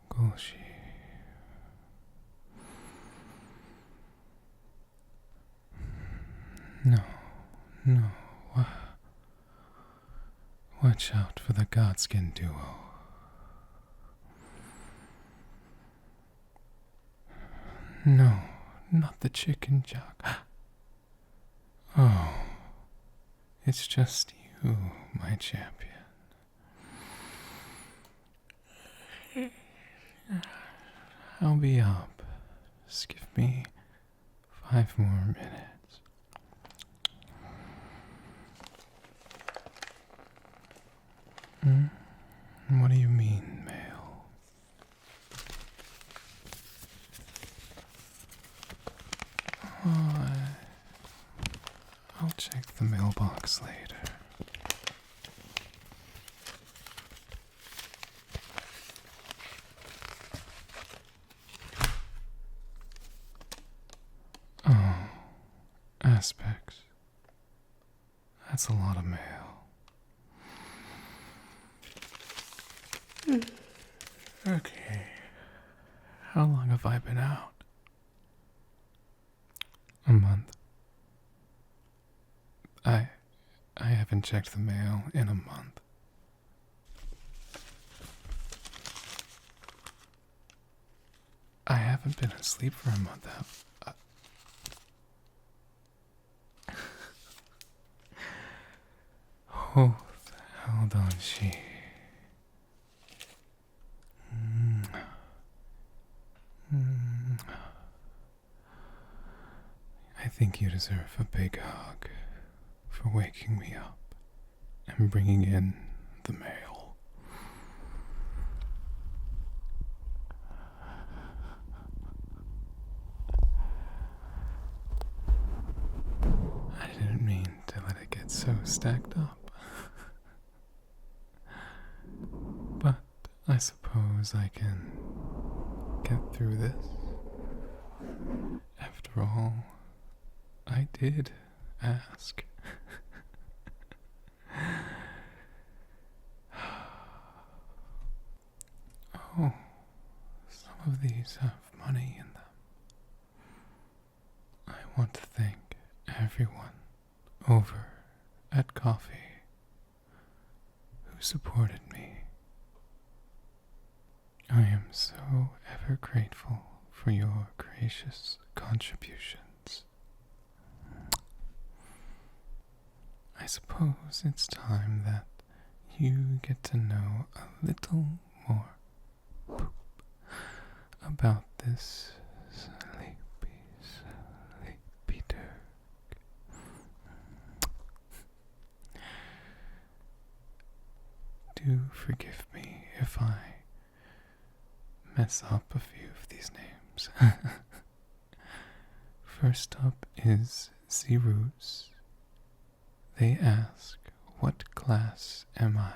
Goshi. No, no. Watch out for the Godskin duo. No, not the chicken jug. Oh, it's just you, my champion. I'll be up. Just give me 5 more minutes. What do you mean, mail? Oh, I'll check the mailbox later. Oh, aspects. That's a lot of mail. Okay. How long have I been out? A month. I haven't checked the mail in a month. I haven't been asleep for a month. Hold on, she. I think you deserve a big hug for waking me up and bringing in the mail. I didn't mean to let it get so stacked up. But I suppose I can get through this. After all, I did ask. Oh, some of these have money in them. I want to thank everyone over at Coffee who supported me. I am so ever grateful for your gracious contributions. I suppose it's time that you get to know a little more about this sleepy Turk. Do forgive me if I mess up a few of these names. First up is Zerus. They ask, what class am I?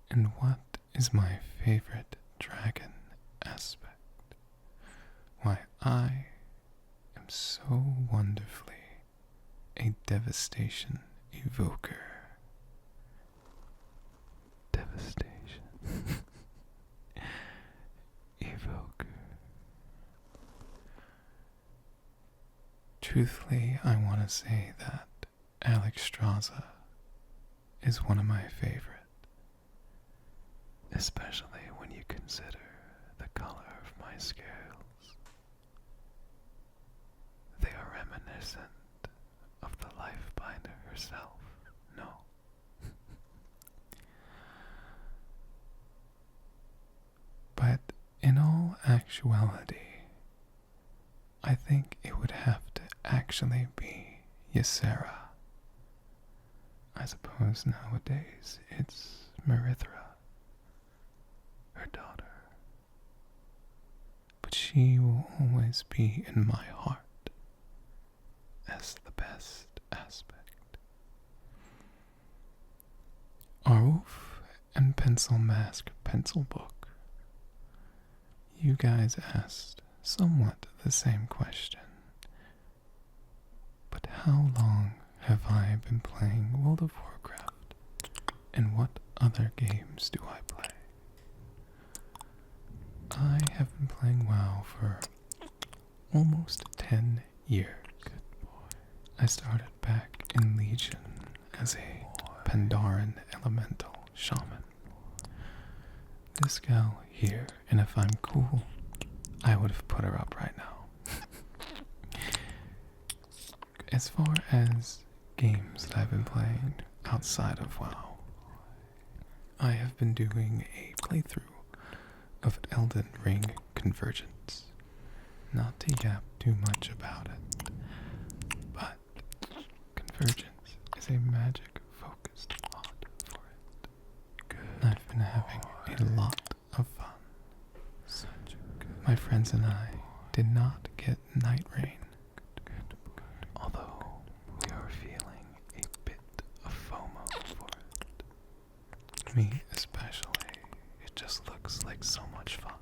And what is my favorite dragon aspect? Why, I am so wonderfully a devastation evoker. Devastation. Evoker. Truthfully, I want to say that Alex Straza is one of my favorite, especially when you consider the color of my scales. They are reminiscent of the Lifebinder herself, no? But in all actuality, I think it would have to actually be Ysera. I suppose nowadays it's Marithra, her daughter. But she will always be in my heart as the best aspect. Aruf and Pencil Mask Pencil Book. You guys asked somewhat the same question. But how long have I been playing World of Warcraft? And what other games do I play? I have been playing WoW for almost 10 years. I started back in Legion as a Pandaren elemental shaman. This gal here, and if I'm cool, I would have put her up right now. As far as games that I've been playing outside of WoW, I have been doing a playthrough of Elden Ring Convergence. Not to yap too much about it, but Convergence is a magic-focused mod for it. I've been having a lot of fun. My friends and I did not get Night Rain, although we are feeling a bit of FOMO for it. Me especially. It just looks like so much fun.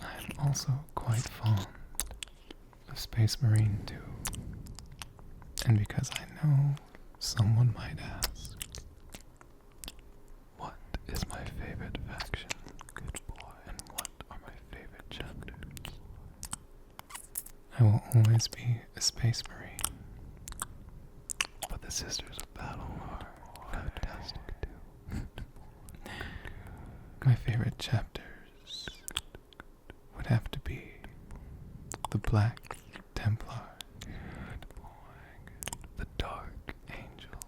I am also quite fond of Space Marine 2. And because I know someone might ask, what is my favorite faction? Good boy. And what are my favorite chapters? I will always be a Space Marine. But the Sisters of Battle are fantastic too. My favorite chapters would have to be the Black Templar, the Dark Angel,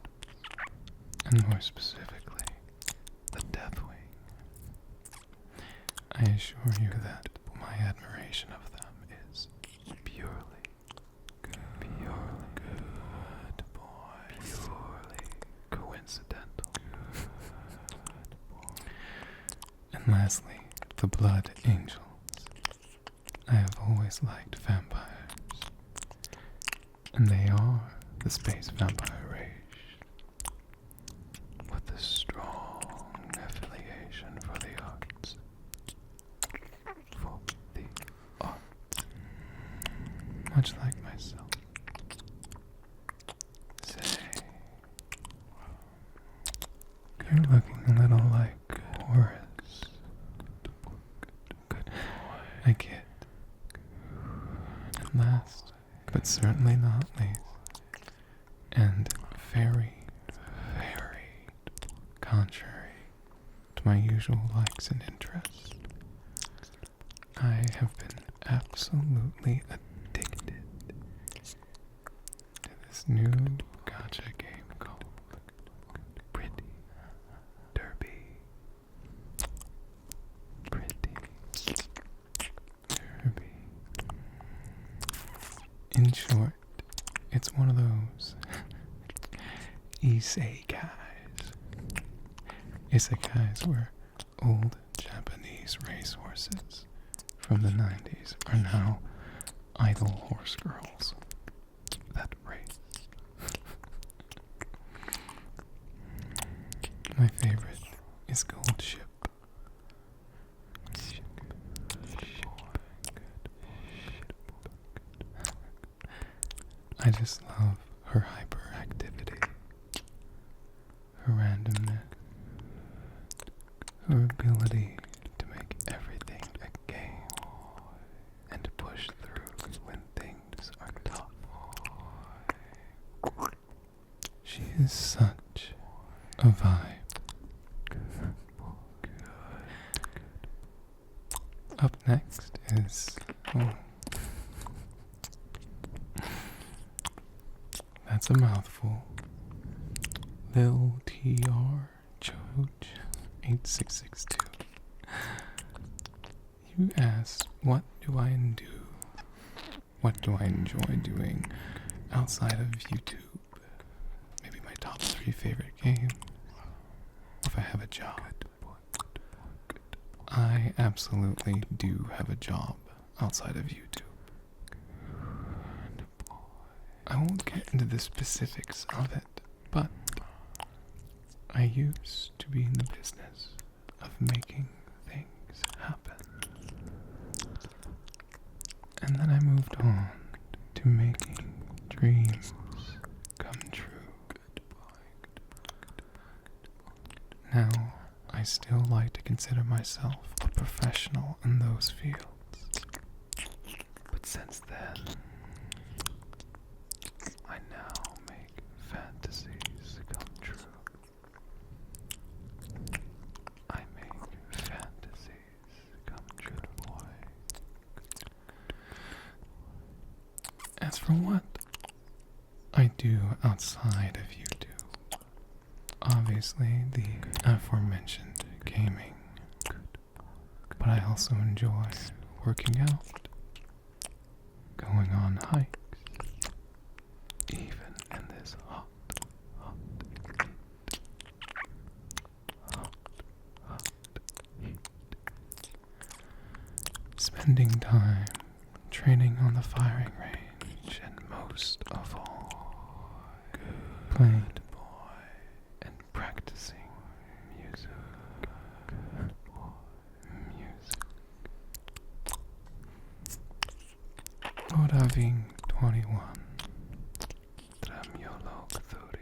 and more specifically, the Deathwing. I assure you that my admiration of them is purely good boy, purely coincidental. And lastly, the Blood Angels. I have always liked vampires, and they are the space vampire race, with a strong affiliation for the arts. For the arts. Much like myself. Say, you're looking a little like Horace. I get. And last, but certainly not least, and very contrary to my usual likes and interests, I have been absolutely addicted to this new gacha game called Pretty Derby. In short, it's one of those isekais. Isekais where old Japanese racehorses from the 90s are now idle horse girls that race. My favorite is Gold Ship. I just love her hyperactivity, her randomness, her ability to make everything a game, and to push through when things are tough. She is such a vibe. Up next is... that's a mouthful. Lil TR Choj 8662. You asked, what do I do? What do I enjoy doing outside of YouTube? Maybe my top 3 favorite games. If I have a job. I absolutely do have a job outside of YouTube. I won't get into the specifics of it, but I used to be in the business of making things happen. And then I moved on to making dreams come true. still like to consider myself a professional in those fields. But since then, I now make fantasies come true. I make fantasies come true, boy. As for what I do outside of YouTube, obviously the aforementioned gaming, but I also enjoy working out, going on hikes, even in this hot heat. Spending time training on the firing range, and most of all, playing and practicing music. Odaving 21 Tremulok 30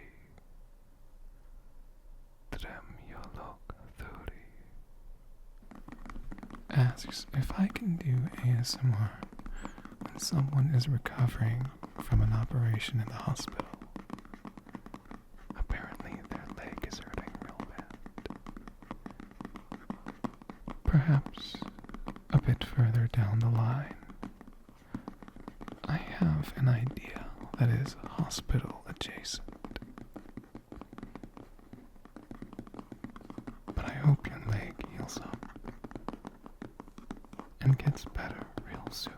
asks if I can do ASMR when someone is recovering from an operation in the hospital. Apparently their leg is hurting real bad. Perhaps a bit further down the line, I have an idea that is hospital adjacent. But I hope your leg heals up and gets better real soon.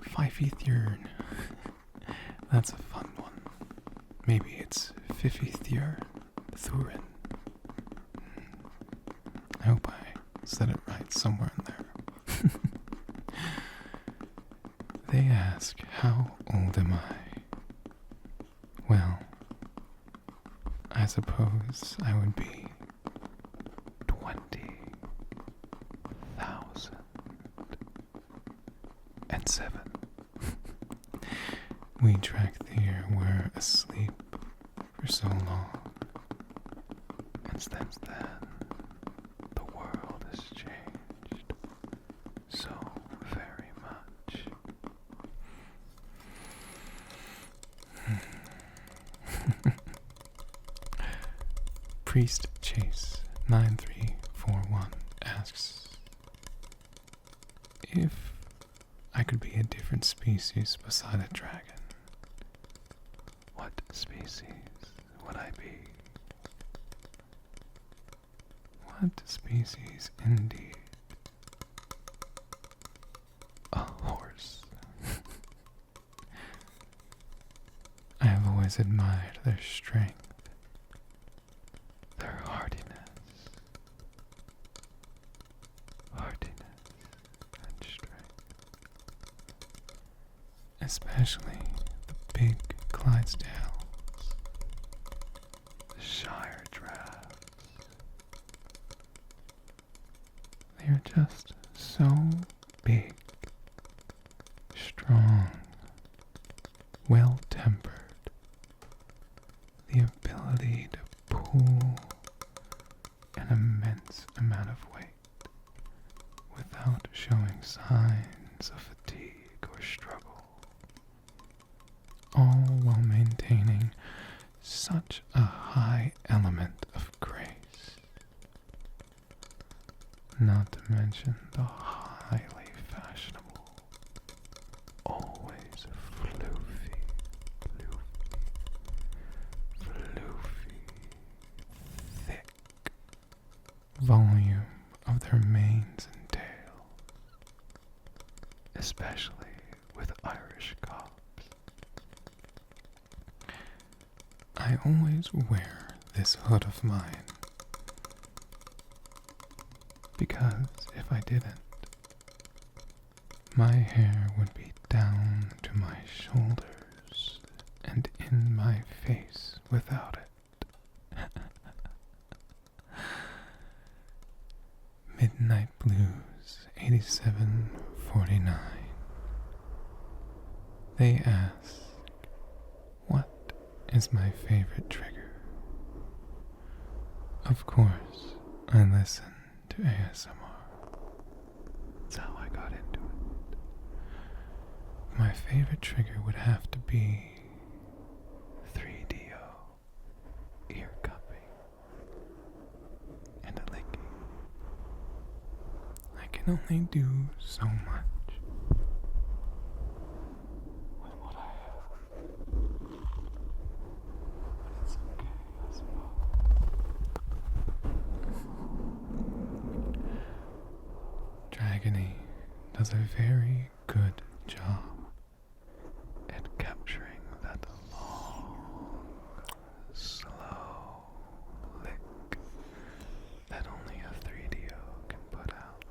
Fifithjörn. That's a fun one. Maybe it's Fifithjörn Thurin. I hope I said it right somewhere in there. They ask, how old am I? Well, I suppose I would be 20,007. We tracked there were asleep for so long, and since then, the world has changed so very much. Priest Chase 9341 asks if I could be a different species beside a dragon. What species would I be? What species indeed? A horse. I have always admired their strength, their hardiness and strength. Especially the big Clydesdales, the Shire drafts. They are just so big, strong, well-tempered. The ability to pull an immense amount of weight without showing signs of fatigue or struggle, all while maintaining such a high element of grace, not to mention the highly fashionable, always floofy, thick volume of their manes and tails, especially with Irish cobs. I always wear this hood of mine because if I didn't, my hair would be down to my shoulders and in my face without it. Midnight Blues 8749. They ask, what is my favorite trigger. Of course, I listen to ASMR. That's how I got into it. My favorite trigger would have to be 3DO, ear cupping, and a licking. I can only do so much with what I have. But it's okay, I suppose. Dragony does a very good job at capturing that long, slow lick that only a 3DO can put out,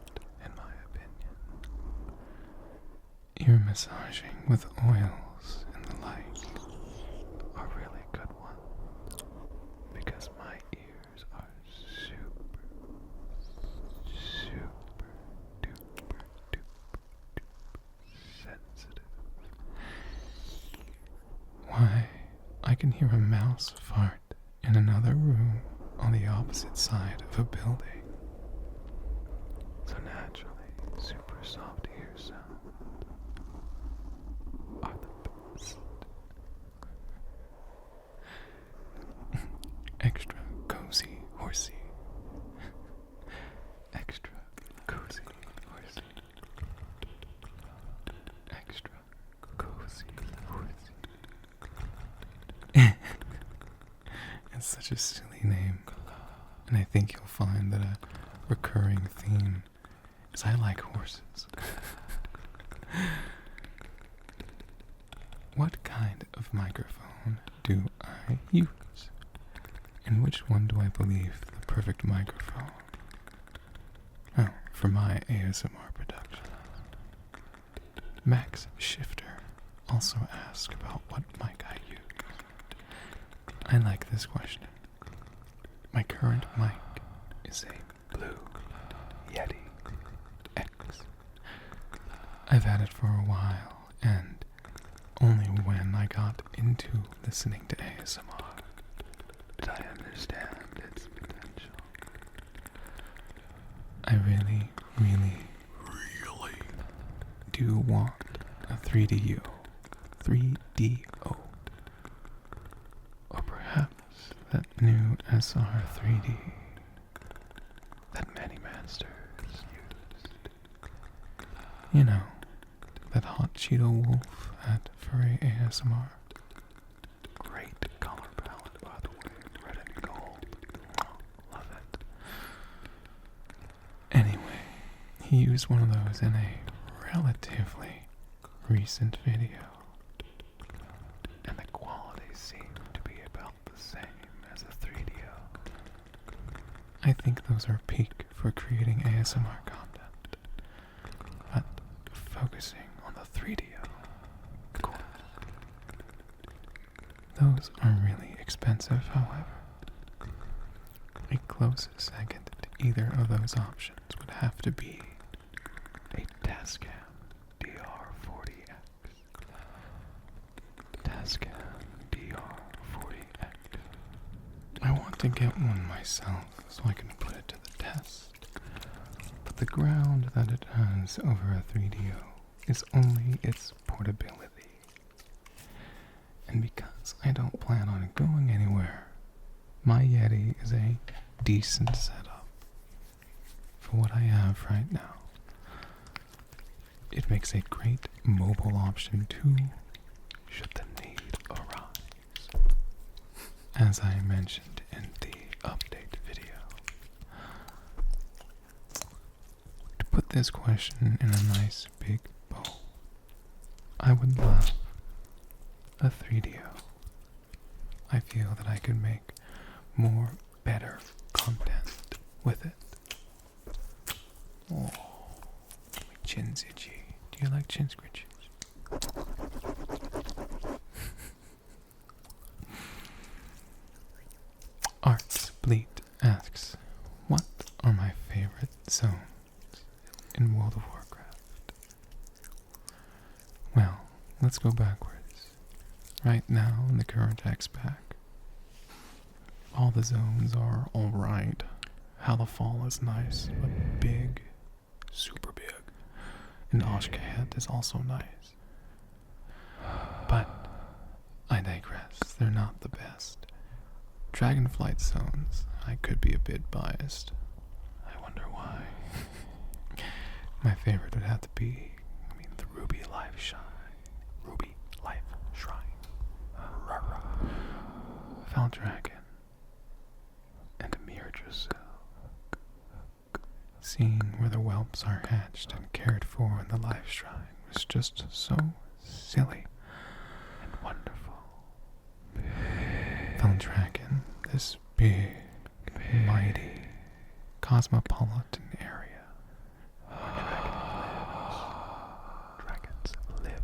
in my opinion. Ear massaging with oils and the like are really good ones, because my ears are super duper sensitive. Why, I can hear a mouse fart in another room on the opposite side of a building. So naturally, super soft ear sounds are the best. Extra cozy horsey. Extra cozy horsey. Extra cozy horsey. It's such a silly name, and I think you'll find that a recurring theme is I like horses. What kind of microphone do I use? And which one do I believe the perfect microphone? Oh, for my ASMR production. Max Shifter also asked about what mic I use. I like this question. My current mic is a Blue Yeti X. I've had it for a while, and only when I got into listening to ASMR did I understand its potential. I really do want a 3DO, or perhaps that new SR 3D that many masters used. You know, that hot Cheeto wolf at Furry ASMR. Great color palette, by the way, red and gold. Love it. Anyway, he used one of those in a relatively recent video, and the quality seemed to be about the same as a 3DO. I think those are peak for creating ASMR content, but focusing on the 3DO, of course. Those are really expensive, however. A close second to either of those options would have to be a Tascam DR40X. Tascam DR40X. I want to get one myself so I can put it to the test. But the ground that it has over a 3DO is only its portability. And because I don't plan on going anywhere, my Yeti is a decent setup for what I have right now. It makes a great mobile option too, should the need arise. As I mentioned in the update video. To put this question in a nice big bow, I would love a 3DO. I feel that I could make more better content with it. Oh, my chin's itchy. Do you like chin scratches? Arts Bleat asks, what are my favorite zones in World of Warcraft? Well, let's go backwards. right now in the current X pack. All the zones are alright. Halafal is nice, but big, super big. And Oshkahet is also nice. But I digress, they're not the best. Dragonflight zones, I could be a bit biased. I wonder why. My favorite would have to be, the Ruby Life Shrine. Ruby Life Shrine. Foul Dragon. And Amir Drasil. Seeing where the whelps are hatched and cared for in the Life Shrine was just so silly and wonderful. Foul Dragon, this big, mighty, cosmopolitan area where dragons live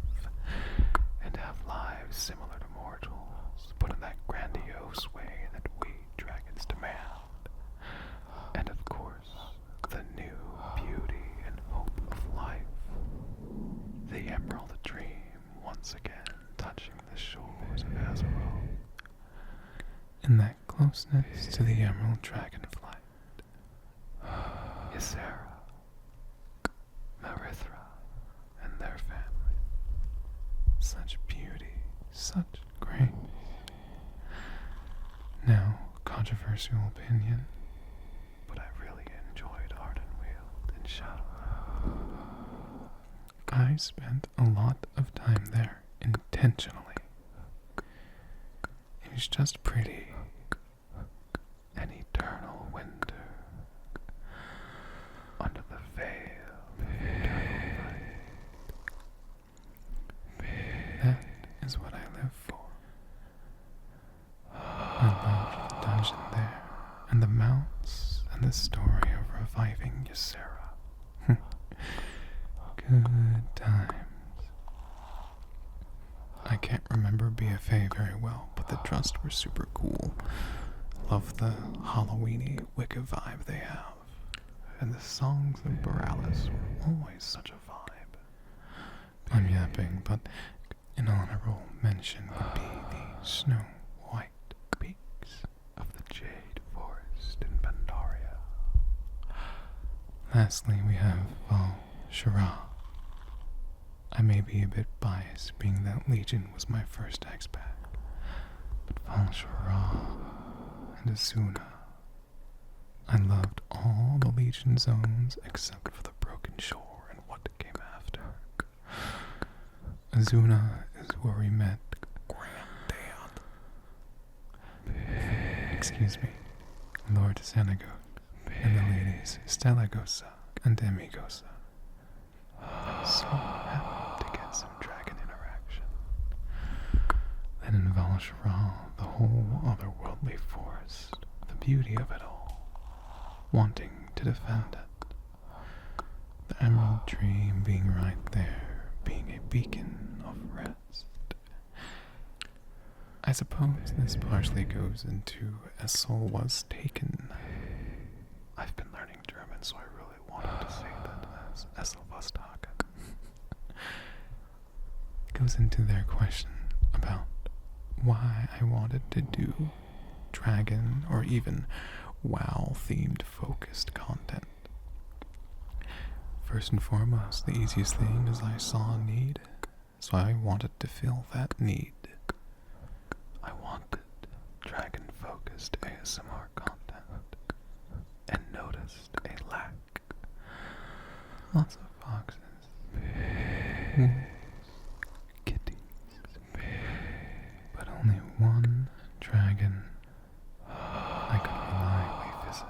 and have lives similar to mortals, but in that grandiose way that we dragons demand. And of course, the new beauty and hope of life, the Emerald Dream once again touching the shores of Azeroth. In that closeness to the Emerald Dragonflight, Ysera, Marithra, and their family. Such beauty, such grace. Now, controversial opinion, but I really enjoyed Ardenweald and Shadow. I spent a lot of time there intentionally. It was just pretty. An eternal winter under the veil of eternal night. That is what I live for. I love the dungeon there, and the mounts, and the story of reviving Ysera. Good times. I can't remember BFA very well, but the Trust were super cool. Love the Halloweeny Wicca vibe they have. And the songs of Borealis were always such a vibe. I'm yapping, but an honorable mention would be the snow-white peaks of the Jade Forest in Pandaria. Lastly, we have Val Shara. I may be a bit biased, being that Legion was my first X-Pack, but Val Shara and Azuna. I loved all the Legion zones except for the Broken Shore and what came after. Azuna is where we met Granddad. Excuse me, Lord Xanagot, and the ladies Stellagosa and Demigosa. I was so happy to get some dragon interaction. Then in Val Shara, the whole otherworldly forest, the beauty of it all, wanting to defend it. The Emerald Dream being right there, being a beacon of rest. I suppose this partially goes into "as soul was taken." I've been learning German, so I really wanted to say that as "Essel was taken." It goes into their question about why I wanted to do dragon or even WoW themed focused content. First and foremost, the easiest thing is I saw a need, so I wanted to fill that need. I wanted dragon focused ASMR content and noticed a lack. Lots of foxes, wolves, kitties, but only one dragon I could reliably visit.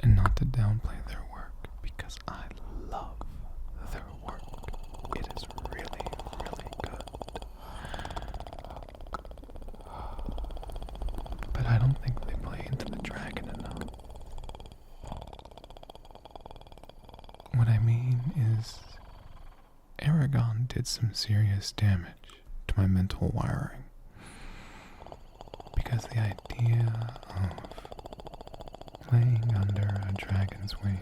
And not to downplay their work, because I love their work. It is really, really good. But I don't think they play into the dragon enough. What I mean is, Aragon did some serious damage to my mental wiring. Because the idea of playing under a dragon's wing,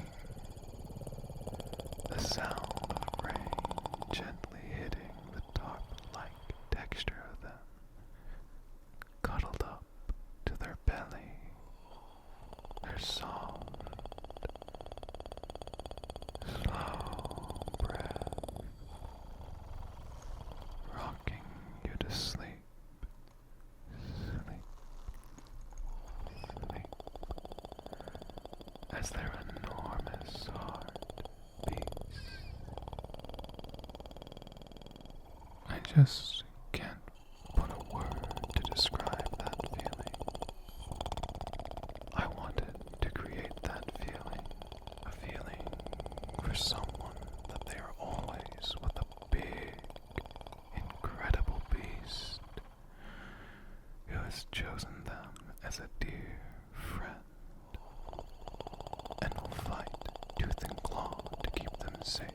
the sound of rain gently hitting the tarp like I just can't put a word to describe that feeling. I wanted to create that feeling, a feeling for someone that they are always with a big, incredible beast who has chosen them as a dear friend and will fight tooth and claw to keep them safe.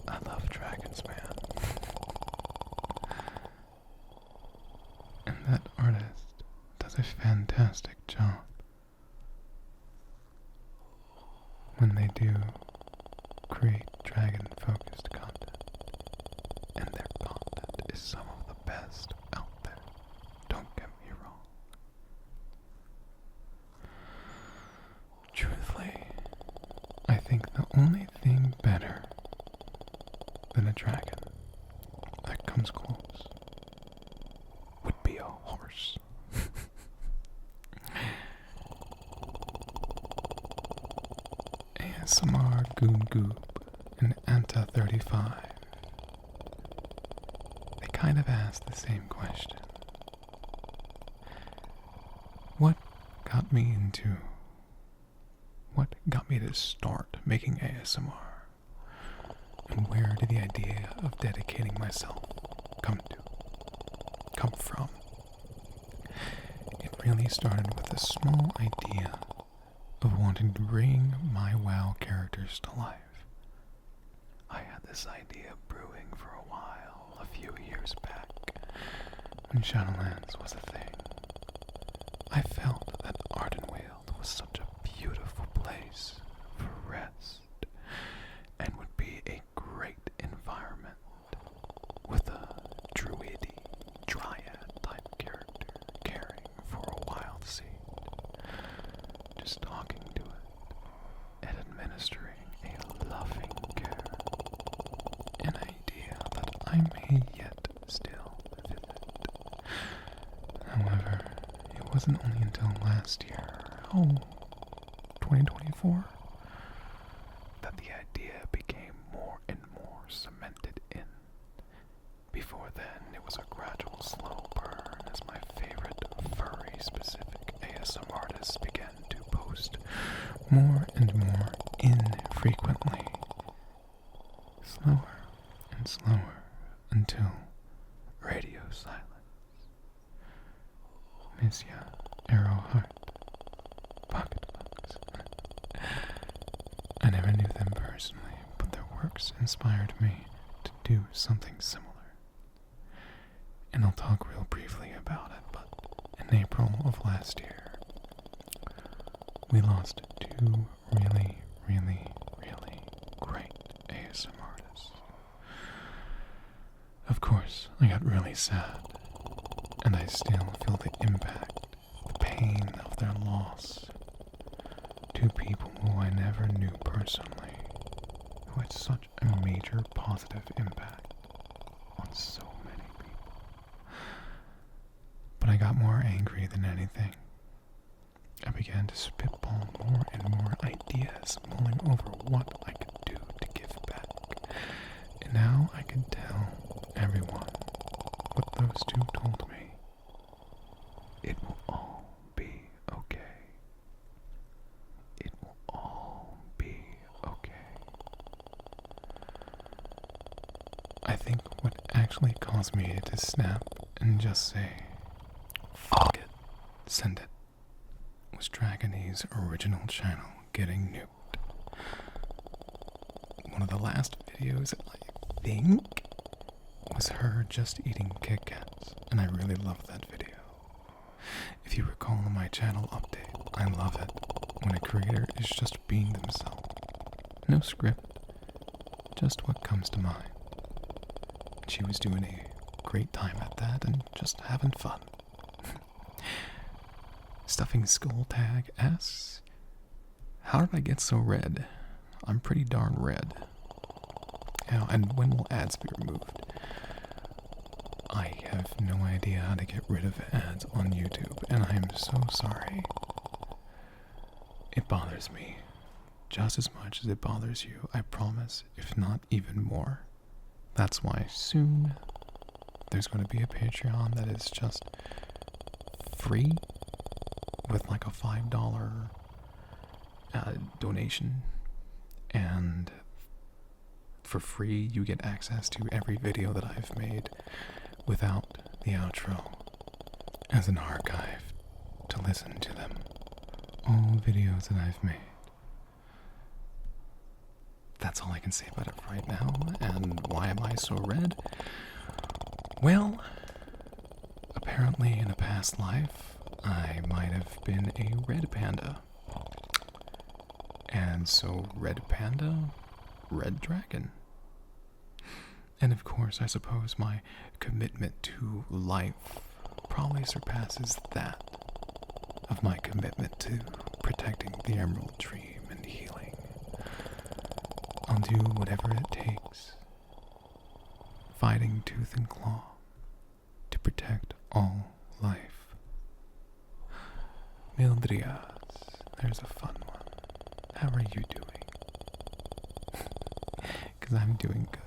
I love dragons, man. And that artist does a fantastic job when they do create dragon-focused content. And their content is some of the best out there. Don't get me wrong. Truthfully, I think the only thing better than a dragon that comes close would be a horse. ASMR Goon Goob and Anta 35. They kind of asked the same question. What got me to start making ASMR? And where did the idea of dedicating myself come from? It really started with a small idea of wanting to bring my WoW characters to life. I had this idea brewing for a while, a few years back, when Shadowlands was a thing. I felt that Ardenweald was such a beautiful place for rest, and would be a great environment with a druidy, dryad-type character caring for a wild seed, just talking to it and administering a loving care, an idea that I may yet still visit. However, it wasn't only until last year, 2024, that the idea became more and more cemented in. Before then, it was a gradual slow burn as my favorite furry-specific ASM artists began to post more and more infrequently, slower and slower until radio silence. Miss ya, Arrowheart, Pocketbooks. I never knew them personally, but their works inspired me to do something similar. And I'll talk real briefly about it, but in April of last year, we lost two really, really, really great ASM artists. Of course, I got really sad, and I still feel the impact, the pain of their loss. Two people who I never knew personally, who had such a major positive impact on so many people. But I got more angry than anything. I began to spitball more and more ideas, mulling over what I could do to give back. And now I could tell everyone what those two told me. It will all be okay. It will all be okay. I think what actually caused me to snap and just say, fuck it, send it, was Dragonie's original channel getting nuked. One of the last videos, I think, was her just eating Kit Kats, and I really loved that video. If you recall in my channel update, I love it when a creator is just being themselves. No script, just what comes to mind. She was doing a great time at that and just having fun. Stuffing Skull Tag asks, how did I get so red? I'm pretty darn red. And when will ads be removed? I have no idea how to get rid of ads on YouTube, and I am so sorry. It bothers me just as much as it bothers you, I promise, if not even more. That's why soon there's going to be a Patreon that is just free with like a $5 donation, and for free you get access to every video that I've made without the outro as an archive to listen to them. All videos that I've made. That's all I can say about it right now. And why am I so red? Well, apparently in a past life, I might have been a red panda. And so red panda, red dragon. And of course, I suppose my commitment to life probably surpasses that of my commitment to protecting the emerald dream and healing. I'll do whatever it takes, fighting tooth and claw, to protect all life. Mildrias, there's a fun one. How are you doing? Because I'm doing good.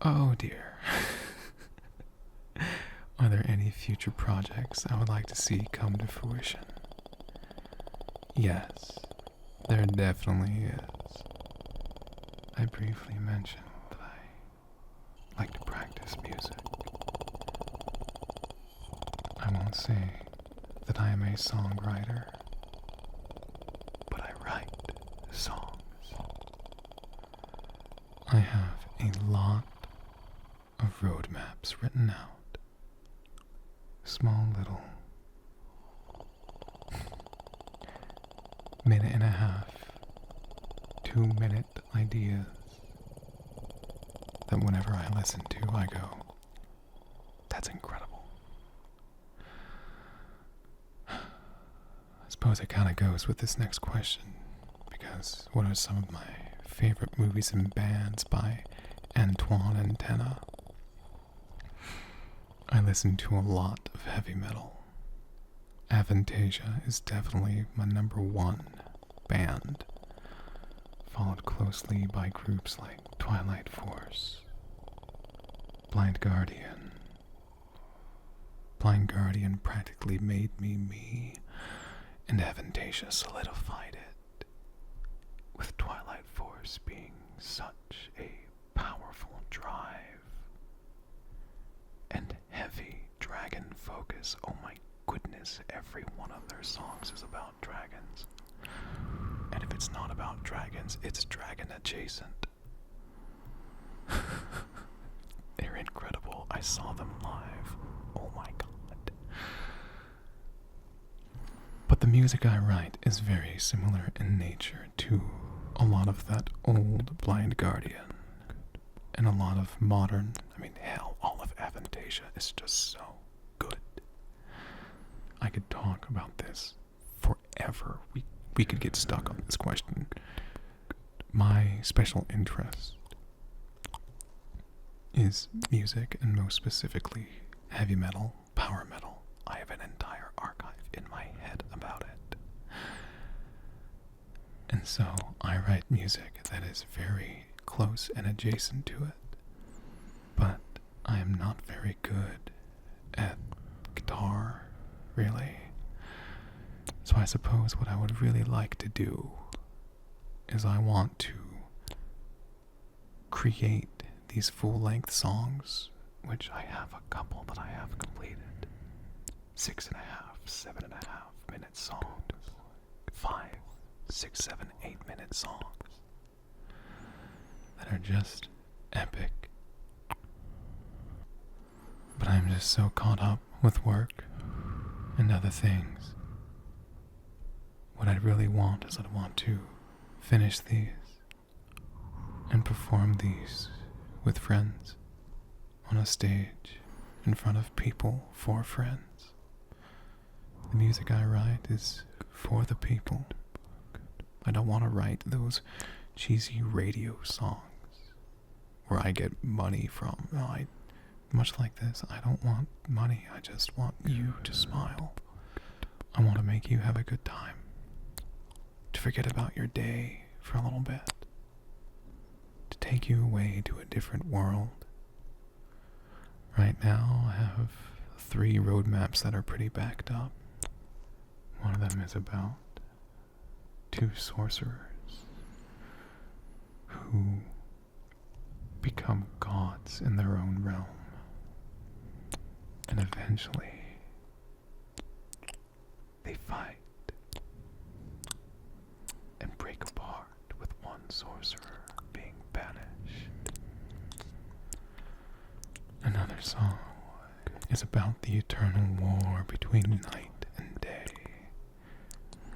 Oh dear. Are there any future projects I would like to see come to fruition? Yes, there definitely is. I briefly mentioned that I like to practice music. I won't say that I am a songwriter, but I write songs. I have a lot of roadmaps written out. Small little minute and a half, 2-minute ideas that whenever I listen to, I go, that's incredible. I suppose it kind of goes with this next question, because what are some of my favorite movies and bands by Antoine Antenna? I listen to a lot of heavy metal. Aphantasia is definitely my #1 band, followed closely by groups like Twilight Force, Blind Guardian. Blind Guardian practically made me me, and Aphantasia solidified it, with Twilight Force being such a powerful drive and heavy dragon focus. Oh my goodness, every one of their songs is about dragons. And if it's not about dragons, it's dragon adjacent. They're incredible. I saw them live. Oh my god. But the music I write is very similar in nature to a lot of that old Blind Guardian. And a lot of modern, hell, all of Aphantasia is just so good. I could talk about this forever. We could get stuck on this question. My special interest is music, and most specifically heavy metal, power metal. I have an entire archive in my head about it. And so I write music that is very close and adjacent to it. But I am not very good at guitar, really. So I suppose what I would really like to do is I want to create these full-length songs, which I have a couple that I have completed. 6.5, 7.5 minute songs. 5, 6, 7, 8 minute songs that are just epic. But I'm just so caught up with work and other things. What I really want is I want to finish these and perform these with friends on a stage in front of people, for friends. The music I write is for the people. I don't want to write those cheesy radio songs where I get money from. No, much like this, I don't want money. I just want you to smile. I want to make you have a good time. To forget about your day for a little bit. To take you away to a different world. Right now, I have 3 roadmaps that are pretty backed up. One of them is about 2 sorcerers who become gods in their own realm. And eventually, they fight and break apart with one sorcerer being banished. Another song is about the eternal war between night and day,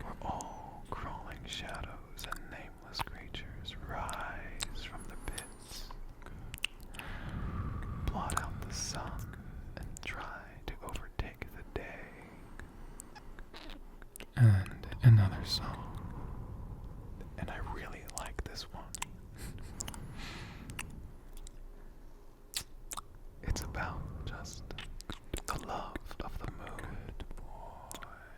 where all crawling shadows and nameless creatures rise from the pits, blot out the sun, and try to overtake the day. And another song, and I really like this one. It's about just the love of the moon.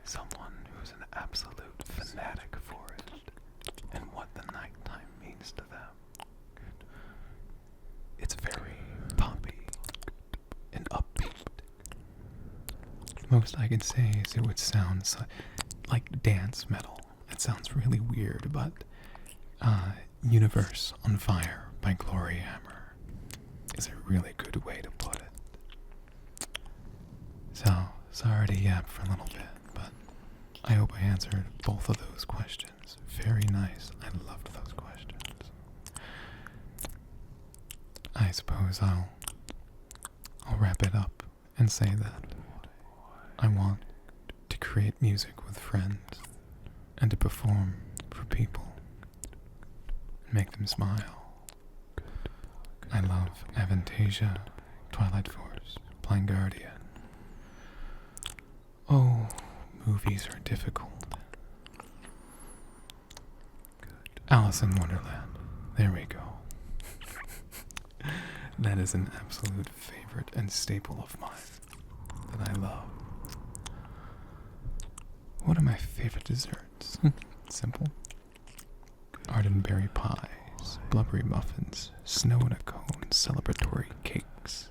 Someone who's an absolute fanatic for it, and what the nighttime means to them. It's very poppy and upbeat. Most I can say is it would sound like dance metal. It sounds really weird, but Universe on Fire by Glory Hammer is a really good way to put it. So, sorry to yap for a little bit, but I hope I answered both of those questions. Very nice. I loved those questions. I suppose I'll wrap it up and say that I want to create music with friends and to perform for people and make them smile. I love Avantasia, Twilight Force, Blind Guardian. Oh, movies are difficult. Alice in Wonderland. There we go. That is an absolute favorite and staple of mine that I love. What are my favorite desserts? Simple. Ardenberry pies, blubbery muffins, snow in a cone, celebratory cakes.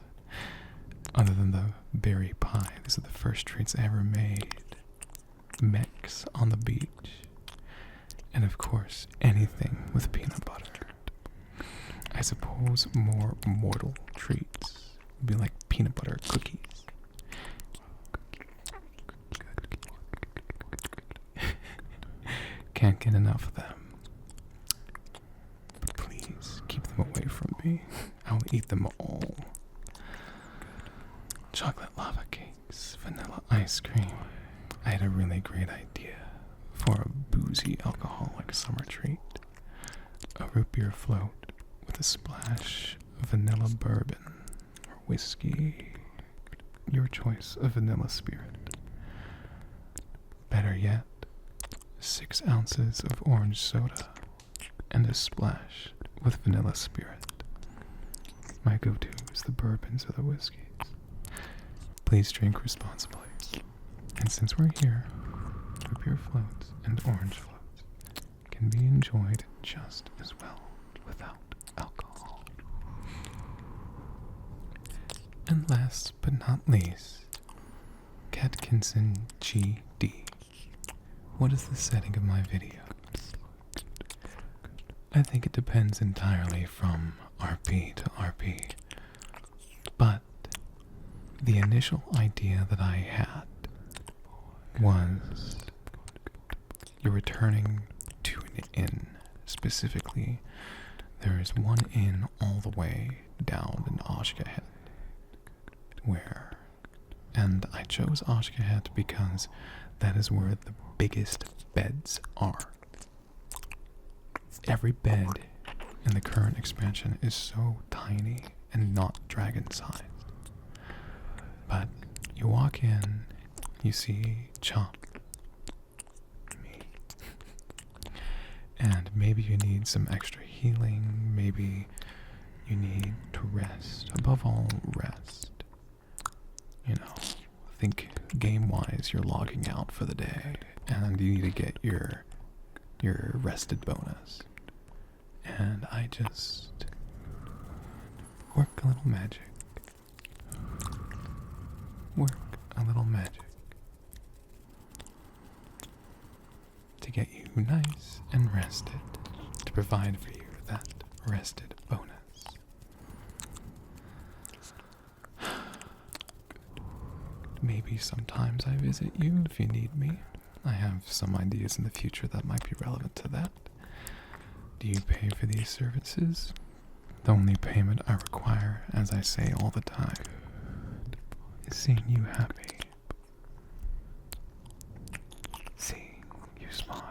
Other than the berry pie, these are the first treats I ever made. Mechs on the beach. And of course, anything with peanut butter. I suppose more mortal treats would be like peanut butter cookies. Can't get enough of them. But please, keep them away from me. I'll eat them all. Chocolate lava cakes, vanilla ice cream. I had a really great idea for a boozy alcoholic summer treat. A root beer float with a splash of vanilla bourbon or whiskey. Your choice of vanilla spirit. Better yet, 6 ounces of orange soda and a splash with vanilla spirit. My go-to is the bourbons or the whiskeys. Please drink responsibly. And since we're here, root beer floats and orange floats can be enjoyed just as well without alcohol. And last but not least, Catkinson GD. What is the setting of my videos? I think it depends entirely from RP to RP. But the initial idea that I had was you're returning to an inn. Specifically, there is one inn all the way down in Oshkahead, and I chose Oshkahead because that is where the biggest beds are. Every bed in the current expansion is so tiny and not dragon-sized. But you walk in, you see Chomp, me, and maybe you need some extra healing, maybe you need to rest. Above all, rest. You know, think game-wise you're logging out for the day, and you need to get your rested bonus. And I just work a little magic. Work a little magic. To get you nice and rested. To provide for you that rested bonus. Maybe sometimes I visit you if you need me. I have some ideas in the future that might be relevant to that. Do you pay for these services? The only payment I require, as I say all the time, is seeing you happy. Seeing you smile.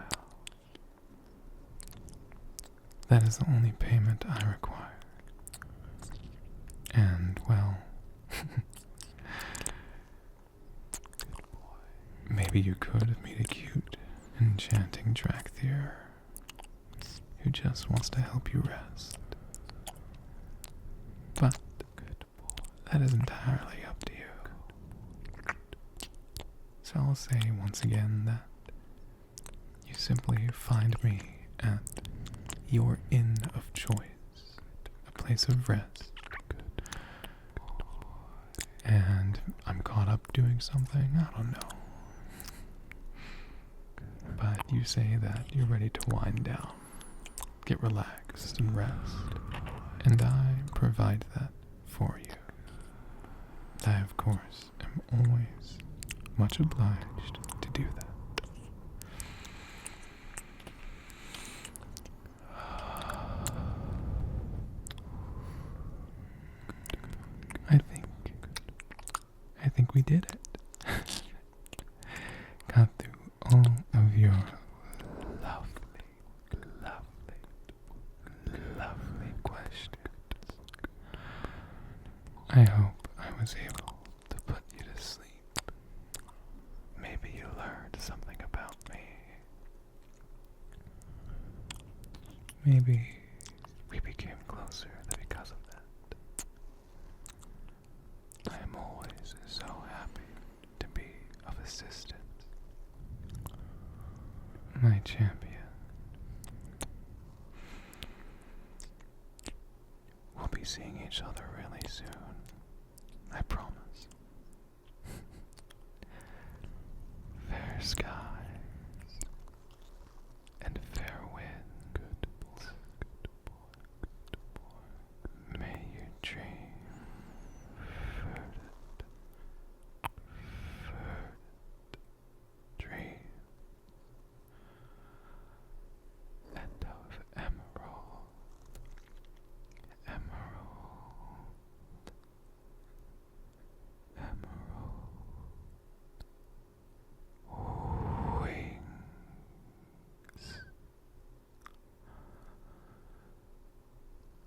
That is the only payment I require. And, well, maybe you could meet a cute, enchanting Drakthir who just wants to help you rest. But that is entirely up to you. So I'll say once again that you simply find me at your inn of choice, a place of rest. And I'm caught up doing something, I don't know. But you say that you're ready to wind down, get relaxed and rest, and I provide that for you. I, of course, am always much obliged to do that. I think we did it. Got through all of your lovely questions. I hope I was able to put you to sleep. Maybe you learned something about me. Maybe we became closer because of that. I am always so happy to be of assistance. My champion. We'll be seeing each other really soon. I promise. Fair skies and fair wind. Good boy. May you dream furred dream and of emerald, wings.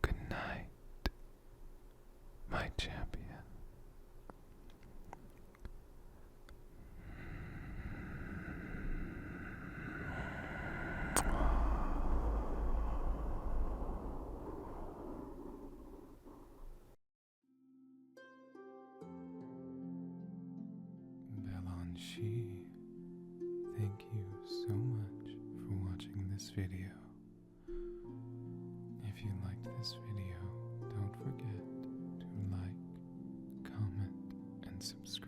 Good night, my champion. Belanchi, thank you so much for watching this video. If you liked this video, don't forget to like, comment, and subscribe.